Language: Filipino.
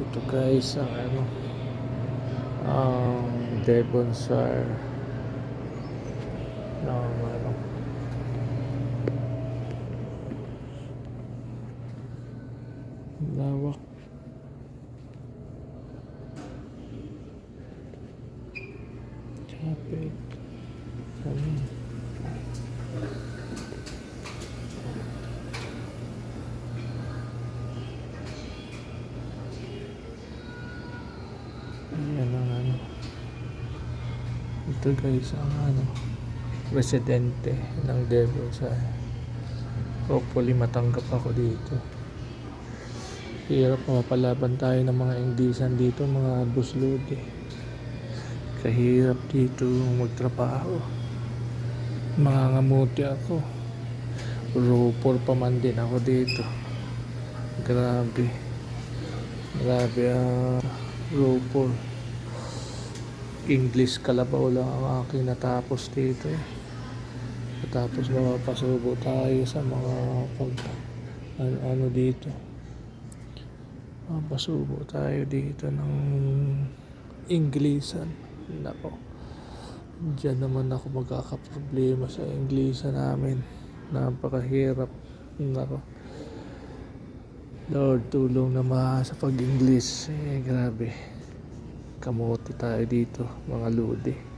Ito guys ang ang Devonshire ng lawak. Kapit kami. Ayan ang ito guys ang residente ng Devonshire. Hopefully matanggap ako dito. Hirap mapalaban tayo ng mga Inglesan dito, mga buslod Kahirap dito magtrabaho. Mangangamuti ako. Ropor pa man din ako dito. Grabe ropor. English kalabaw lang ang aking natapos dito Tapos mapapasubo tayo sa mga dito. Mapasubo tayo dito ng Inglesan. Nako, diyan naman ako magkakaproblema sa Inglesan namin. Napakahirap. Nako, Lord, tulong naman sa pag-English. Grabe. Kamote tayo dito, mga lodi.